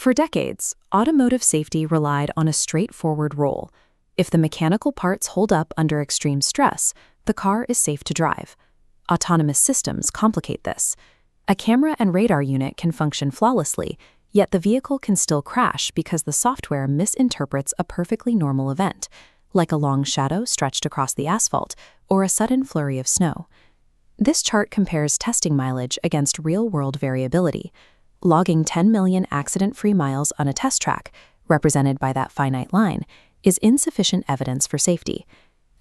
For decades, automotive safety relied on a straightforward rule. If the mechanical parts hold up under extreme stress, the car is safe to drive. Autonomous systems complicate this. A camera and radar unit can function flawlessly, yet the vehicle can still crash because the software misinterprets a perfectly normal event, like a long shadow stretched across the asphalt or a sudden flurry of snow. This chart compares testing mileage against real-world variability. Logging 10 million accident-free miles on a test track, represented by that finite line, is insufficient evidence for safety.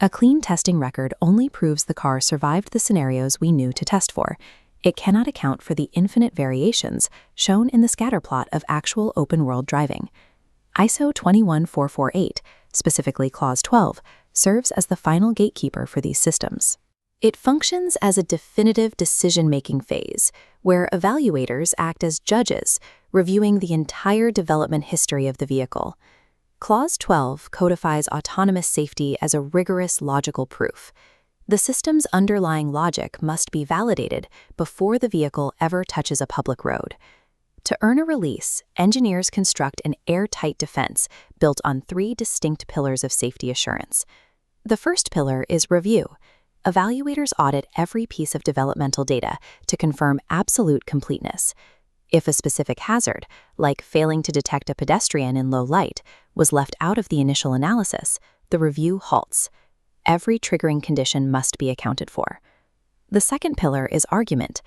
A clean testing record only proves the car survived the scenarios we knew to test for. It cannot account for the infinite variations shown in the scatterplot of actual open-world driving. ISO 21448, specifically Clause 12, serves as the final gatekeeper for these systems. It functions as a definitive decision-making phase, where evaluators act as judges, reviewing the entire development history of the vehicle. Clause 12 codifies autonomous safety as a rigorous logical proof. The system's underlying logic must be validated before the vehicle ever touches a public road. To earn a release, engineers construct an airtight defense built on 3 distinct pillars of safety assurance. The first pillar is review. Evaluators audit every piece of developmental data to confirm absolute completeness. If a specific hazard, like failing to detect a pedestrian in low light, was left out of the initial analysis, the review halts. Every triggering condition must be accounted for. The second pillar is argument.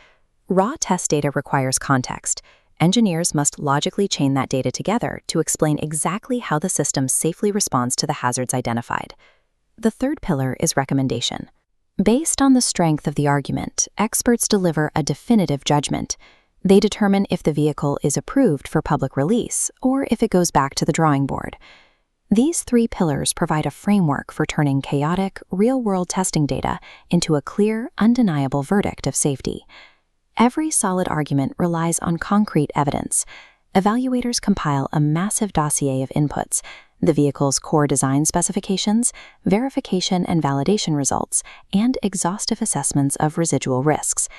Raw test data requires context. Engineers must logically chain that data together to explain exactly how the system safely responds to the hazards identified. The third pillar is recommendation. Based on the strength of the argument, experts deliver a definitive judgment. They determine if the vehicle is approved for public release or if it goes back to the drawing board. These 3 pillars provide a framework for turning chaotic, real-world testing data into a clear, undeniable verdict of safety. Every solid argument relies on concrete evidence. Evaluators compile a massive dossier of inputs: the vehicle's core design specifications, verification and validation results, and exhaustive assessments of residual risks.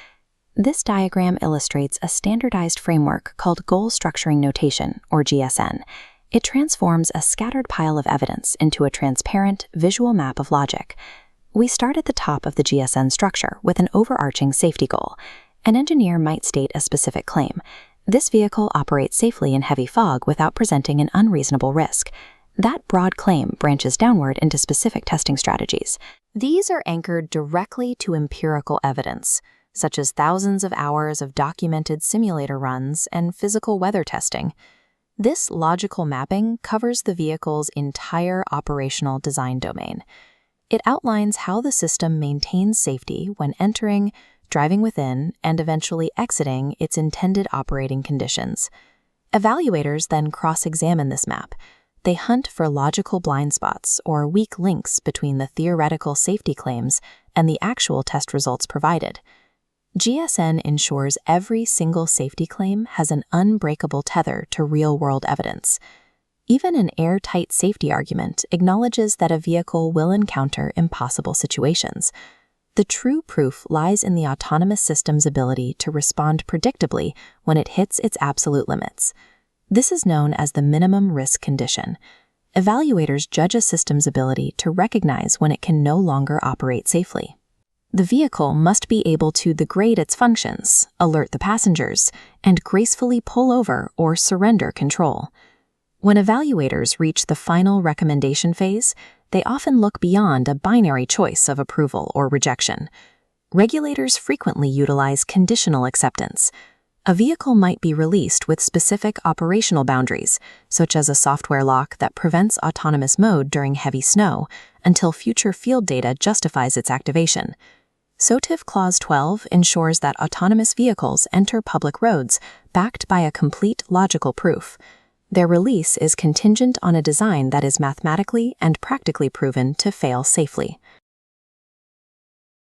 This diagram illustrates a standardized framework called Goal Structuring Notation, or GSN. It transforms a scattered pile of evidence into a transparent, visual map of logic. We start at the top of the GSN structure with an overarching safety goal. An engineer might state a specific claim: this vehicle operates safely in heavy fog without presenting an unreasonable risk. That broad claim branches downward into specific testing strategies. These are anchored directly to empirical evidence, such as thousands of hours of documented simulator runs and physical weather testing. This logical mapping covers the vehicle's entire operational design domain. It outlines how the system maintains safety when entering, driving within, and eventually exiting its intended operating conditions. Evaluators then cross-examine this map. They hunt for logical blind spots or weak links between the theoretical safety claims and the actual test results provided. GSN ensures every single safety claim has an unbreakable tether to real-world evidence. Even an airtight safety argument acknowledges that a vehicle will encounter impossible situations. The true proof lies in the autonomous system's ability to respond predictably when it hits its absolute limits. This is known as the minimum risk condition. Evaluators judge a system's ability to recognize when it can no longer operate safely. The vehicle must be able to degrade its functions, alert the passengers, and gracefully pull over or surrender control. When evaluators reach the final recommendation phase, they often look beyond a binary choice of approval or rejection. Regulators frequently utilize conditional acceptance. A vehicle might be released with specific operational boundaries, such as a software lock that prevents autonomous mode during heavy snow, until future field data justifies its activation. SOTIF Clause 12 ensures that autonomous vehicles enter public roads backed by a complete logical proof. Their release is contingent on a design that is mathematically and practically proven to fail safely.